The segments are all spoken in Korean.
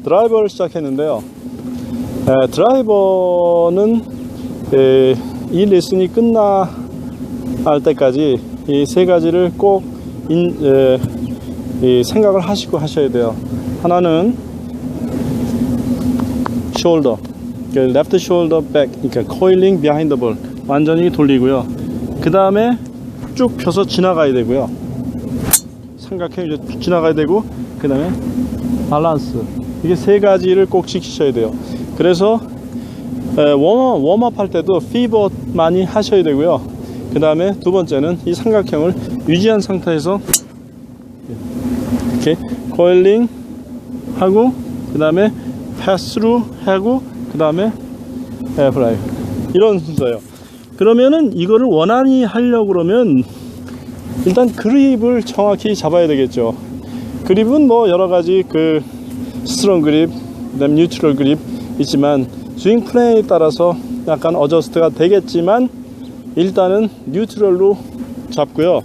드라이버를 시작했는데요. 드라이버는 이 레슨이 끝날 때까지 이 세 가지를 꼭 생각을 하시고 하셔야 돼요. 하나는 숄더, 레프트 숄더 백, 그러니까 코일링 비하인드 볼 완전히 돌리고요. 그 다음에 쭉 펴서 지나가야 되고요. 삼각형 이제 지나가야 되고, 그 다음에 밸런스, 이게 세 가지를 꼭 지키셔야 돼요. 그래서 웜업 할 때도 피벗 많이 하셔야 되고요. 그 다음에 두 번째는 이 삼각형을 유지한 상태에서 이렇게 코일링 하고, 그 다음에 패스루 하고, 그 다음에 에어플라이, 이런 순서예요. 그러면은 이거를 원활히 하려고 그러면 일단 그립을 정확히 잡아야 되겠죠. 그립은 뭐 여러가지 스트롱 그립, 그 다음 뉴트럴 그립 있지만 스윙 플레이에 따라서 약간 어저스트가 되겠지만 일단은 뉴트럴로 잡고요.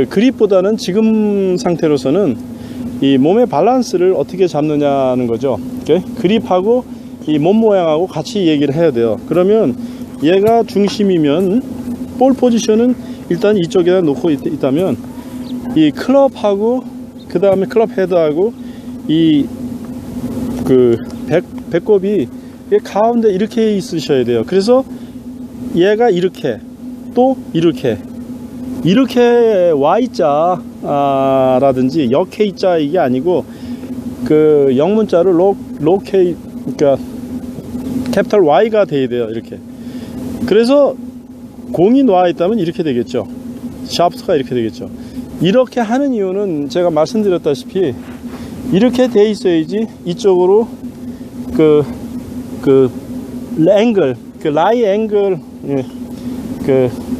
그립보다는 지금 상태로서는 이 몸의 밸런스를 어떻게 잡느냐는 거죠. 이렇게 그립하고 이 몸 모양하고 같이 얘기를 해야 돼요. 그러면 얘가 중심이면 볼 포지션은 일단 이쪽에다 놓고 있다면 이 클럽하고 그 다음에 클럽 헤드하고 이 배꼽이 가운데 이렇게 있으셔야 돼요. 그래서 얘가 이렇게 또 이렇게 Y자 라든지 역K자 이게 아니고 영문자로 로K, 그러니까 캐피탈 Y가 돼야 돼요. 이렇게. 그래서 공이 놓아 있다면 이렇게 되겠죠. 샤프트가 이렇게 되겠죠. 이렇게 하는 이유는 제가 말씀드렸다시피 이렇게 돼 있어야지 이쪽으로 앵글, 라이 앵글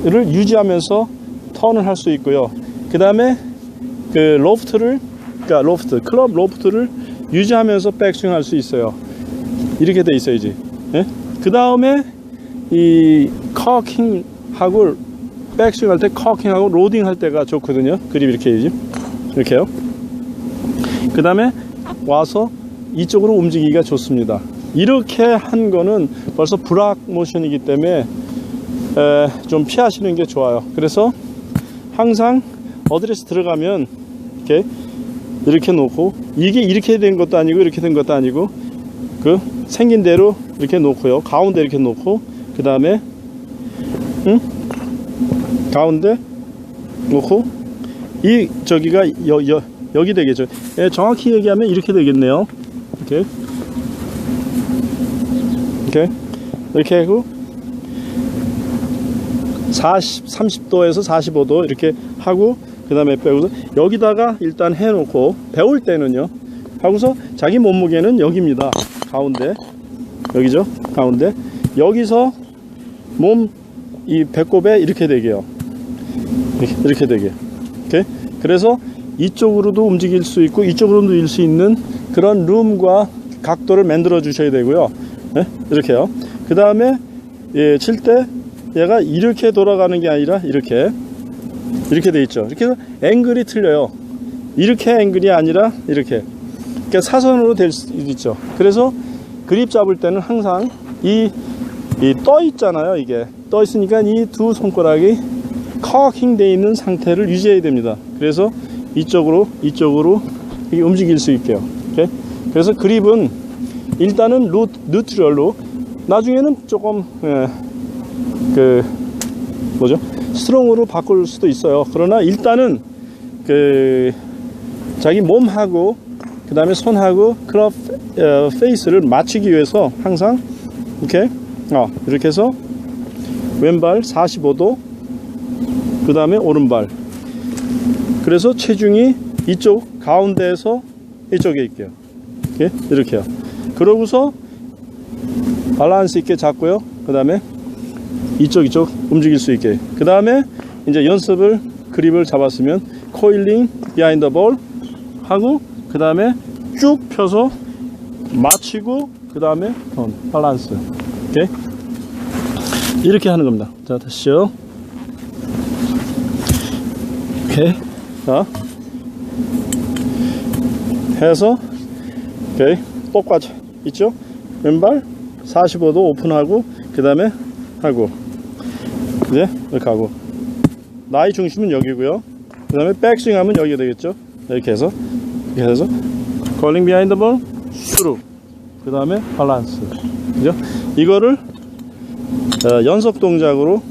를 유지하면서 턴을 할 수 있고요. 그 다음에 클럽 로프트를 유지하면서 백스윙 할 수 있어요. 이렇게 돼 있어야지. 예? 그 다음에 이 커킹하고 백스윙 할 때 커킹하고 로딩 할 때가 좋거든요. 그립 이렇게 해야지. 이렇게요. 그 다음에 와서 이쪽으로 움직이기가 좋습니다. 이렇게 한 거는 벌써 브락 모션이기 때문에 좀 피하시는 게 좋아요. 그래서 항상 어드레스 들어가면 이렇게 놓고, 이게 이렇게 된 것도 아니고 이렇게 된 것도 아니고 생긴 대로 이렇게 놓고요. 가운데 이렇게 놓고, 그 다음에 가운데 놓고, 저기가 여기 되겠죠. 정확히 얘기하면 이렇게 되겠네요. 이렇게 하고 30도에서 45도 이렇게 하고, 그 다음에 빼고서 여기다가 일단 해놓고, 배울 때는요 하고서 자기 몸무게는 여기입니다. 가운데 여기죠. 가운데 여기서 이 배꼽에 이렇게 되게요. 이렇게 되게. 그래서 이쪽으로도 움직일 수 있고 이쪽으로도 움직일 수 있는 그런 룸과 각도를 만들어 주셔야 되고요. 이렇게요. 그 다음에 칠 때 얘가 이렇게 돌아가는 게 아니라 이렇게 돼 있죠. 이렇게 해서 앵글이 틀려요. 이렇게 앵글이 아니라 이렇게, 그러니까 사선으로 될 수 있죠. 그래서 그립 잡을 때는 항상 이 떠 있잖아요. 이게 떠 있으니까 이 두 손가락이 커킹 돼 있는 상태를 유지해야 됩니다. 그래서 이쪽으로 움직일 수 있게요. 그래서 그립은 일단은 뉴트럴로, 나중에는 조금 스트롱으로 바꿀 수도 있어요. 그러나 일단은 자기 몸하고 그 다음에 손하고 클럽 페이스를 맞추기 위해서 항상 이렇게 해서 왼발 45도, 그 다음에 오른발, 그래서 체중이 이쪽 가운데에서 이쪽에 있게요. 이렇게요. 그러고서 밸런스 있게 잡고요. 그 다음에 이쪽 움직일 수 있게. 그 다음에 이제 연습을 그립을 잡았으면 코일링 비하인드 볼 하고, 그 다음에 쭉 펴서 맞추고, 그 다음에 밸런스. 이렇게 하는 겁니다. 자, 다시요. 자, 해서 오케이 똑같이 있죠. 왼발 45도 오픈하고 그 다음에 하고 이제 이렇게 하고 나의 중심은 여기고요. 그 다음에 백스윙 하면 여기가 되겠죠. 이렇게 해서 컬링 비하인드 볼 스루 그 다음에 밸런스 그죠? 이거를 연속 동작으로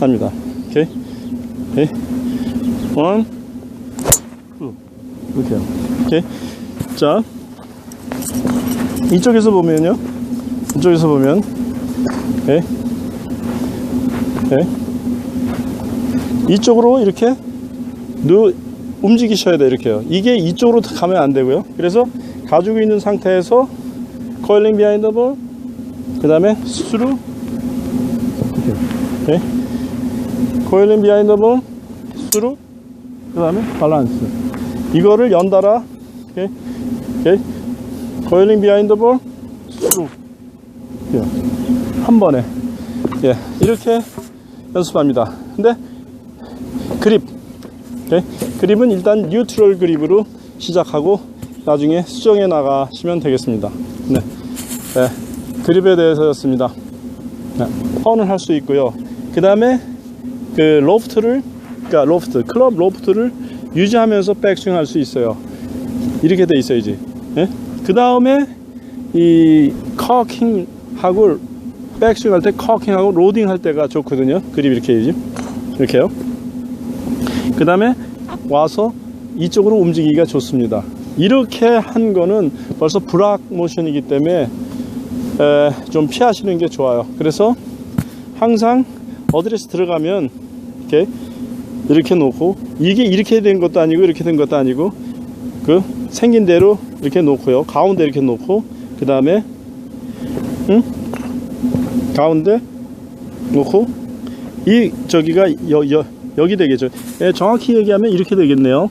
합니다. 오케이 원 이렇게 해요. 오케이 자 이쪽에서 보면요, 오케이 이쪽으로 이렇게 움직이셔야 돼요. 이렇게요. 이게 이쪽으로 가면 안 되고요. 그래서 가지고 있는 상태에서 코일링 비하인드 볼, 그 다음에 스루, 오케이. 코일링 비하인드 볼, 스루, 그 다음에 밸런스. 이거를 연달아, 오케이. 코일링 비하인드 볼, 스루, 한 번에, 이렇게 연습합니다. 근데 그립, 그립은 일단 뉴트럴 그립으로 시작하고 나중에 수정해 나가시면 되겠습니다. 그립에 대해서였습니다. 턴을 할 수 있고요. 그 다음에 그 로프트를, 클럽 로프트를 유지하면서 백스윙 할 수 있어요. 이렇게 돼 있어야지. 그 다음에 이 커킹하고 백스윙 할 때 커킹하고 로딩 할 때가 좋거든요. 그립 이렇게 해야지. 이렇게요. 그 다음에 와서 이쪽으로 움직이기가 좋습니다. 이렇게 한 거는 벌써 브락 모션이기 때문에 좀 피하시는 게 좋아요. 그래서 항상 어드레스 들어가면 이렇게 놓고, 이게 이렇게 된 것도 아니고 이렇게 된 것도 아니고 그 생긴 대로 이렇게 놓고요. 가운데 이렇게 놓고 그 다음에 가운데 놓고 이 저기가 여기 되겠죠. 정확히 얘기하면 이렇게 되겠네요.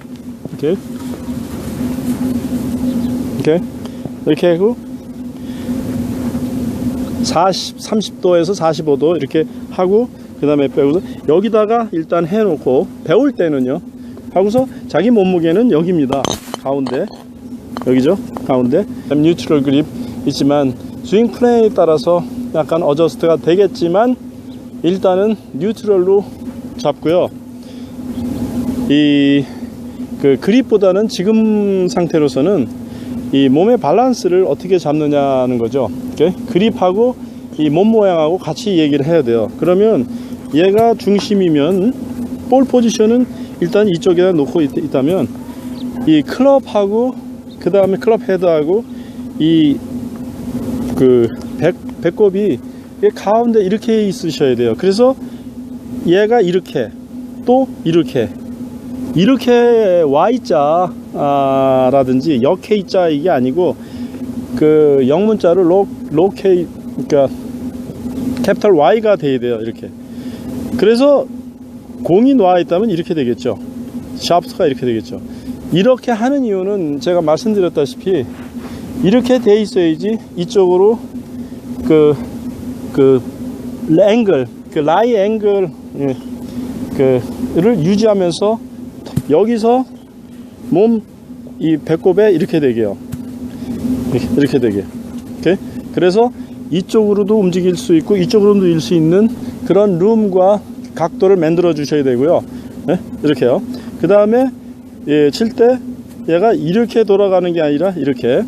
이렇게 하고 30도에서 45도 이렇게 하고 그 다음에 빼고서 여기다가 일단 해놓고, 배울 때는요 하고서 자기 몸무게는 여기입니다. 가운데 여기죠. 가운데 뉴트럴 그립 있지만 스윙 플레이에 따라서 약간 어저스트가 되겠지만 일단은 뉴트럴로 잡고요. 그 그립보다는 지금 상태로서는 이 몸의 밸런스를 어떻게 잡느냐는 거죠. 그립하고 이 몸 모양하고 같이 얘기를 해야 돼요. 그러면 얘가 중심이면 볼 포지션은 일단 이쪽에다 놓고 있다면 이 클럽하고 그 다음에 클럽 헤드하고 이 그 배꼽이 가운데 이렇게 있으셔야 돼요. 그래서 얘가 이렇게 또 이렇게 Y자 라든지 역K자 이게 아니고 그 영문자로 로K, 그러니까 캐피탈 Y가 돼야 돼요. 이렇게. 그래서 공이 놓아 있다면 이렇게 되겠죠. 샤프트가 이렇게 되겠죠. 이렇게 하는 이유는 제가 말씀드렸다시피 이렇게 돼 있어야지 이쪽으로 그 앵글, 그 라이 앵글 그를 유지하면서 여기서 몸 이 배꼽에 이렇게 되게요. 이렇게 되게. 그래서 이쪽으로도 움직일 수 있고 이쪽으로도 움직일 수 있는 그런 룸과 각도를 만들어 주셔야 되고요. 이렇게요. 그 다음에 칠 때 얘가 이렇게 돌아가는 게 아니라 이렇게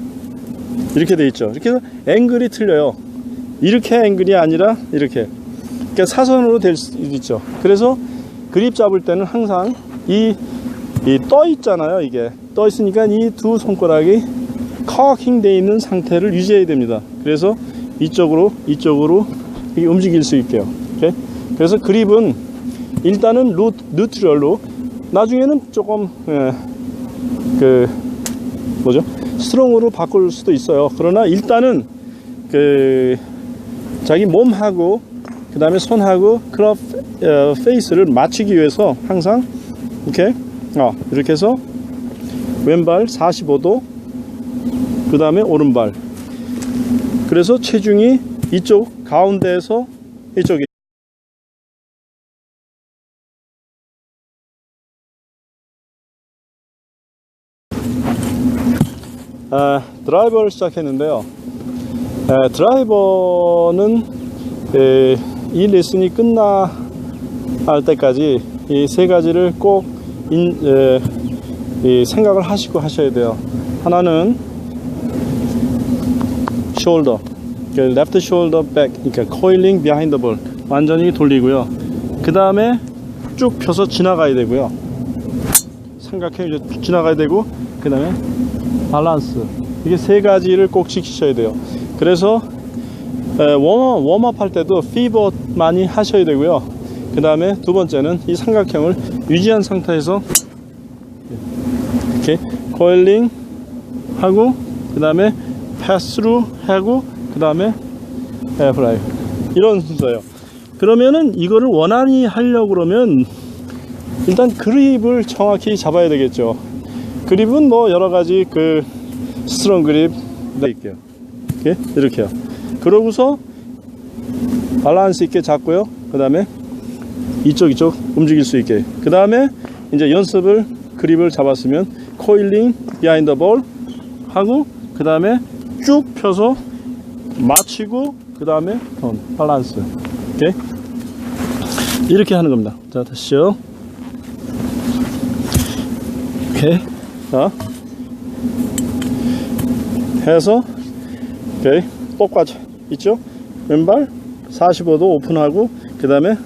돼 있죠. 이렇게 해서 앵글이 틀려요. 이렇게 앵글이 아니라 이렇게. 그러니까 사선으로 될 수 있죠. 그래서 그립 잡을 때는 항상 이 떠 있잖아요. 이게 떠 있으니까 이 두 손가락이 커킹 돼 있는 상태를 유지해야 됩니다. 그래서 이쪽으로 움직일 수 있게요. 그래서 그립은 일단은 뉴트럴로, 나중에는 조금 스트롱으로 바꿀 수도 있어요. 그러나 일단은 자기 몸하고 그 다음에 손하고 클럽 페이스를 맞추기 위해서 항상 이렇게 해서 왼발 45도 그 다음에 오른발, 그래서 체중이 이쪽 가운데에서 이쪽에 드라이버를 시작했는데요. 드라이버는 이 레슨이 끝날 때까지 이 세 가지를 꼭 생각을 하시고 하셔야 돼요. 하나는 숄더, 레프트 숄더 백, 그러니까 코일링 비하인드 볼 완전히 돌리고요. 그 다음에 쭉 펴서 지나가야 되고요. 삼각형 지나가야 되고, 그 다음에 밸런스, 이게 세 가지를 꼭 지키셔야 돼요. 그래서 웜업 할 때도 피벗 많이 하셔야 되고요. 그 다음에 두 번째는 이 삼각형을 유지한 상태에서 이렇게 코일링 하고, 그 다음에 패스루 하고, 그 다음에 에어플라이, 이런 순서예요. 그러면은 이거를 원활히 하려고 그러면 일단 그립을 정확히 잡아야 되겠죠. 그립은 뭐 여러가지 그 스트롱 그립 드릴게요. 이렇게요. 그러고서 밸런스 있게 잡고요. 그 다음에 이쪽 움직일 수 있게. 그 다음에 이제 연습을 그립을 잡았으면 코일링 비하인드 볼 하고, 그 다음에 쭉 펴서 맞추고, 그 다음에 밸런스. 이렇게 하는 겁니다. 자, 다시요. 오케이. 자, 해서 똑같이 있죠? 왼발 45도 오픈하고, 그 다음에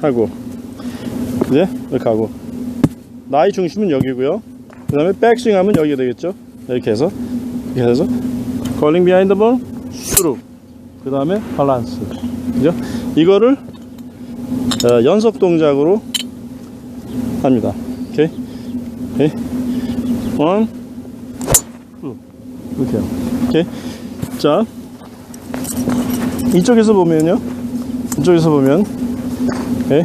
하고, 이제 이렇게 하고, 나의 중심은 여기고요. 그 다음에 백스윙 하면 여기 되겠죠? 이렇게 해서 컬링 비하인드 볼 스루, 그 다음에 밸런스. 그죠? 이거를 연속 동작으로 합니다. 오케이. 원, 투, 이렇게요. 오케이. 자, 이쪽에서 보면요. 이쪽에서 보면, 오케이.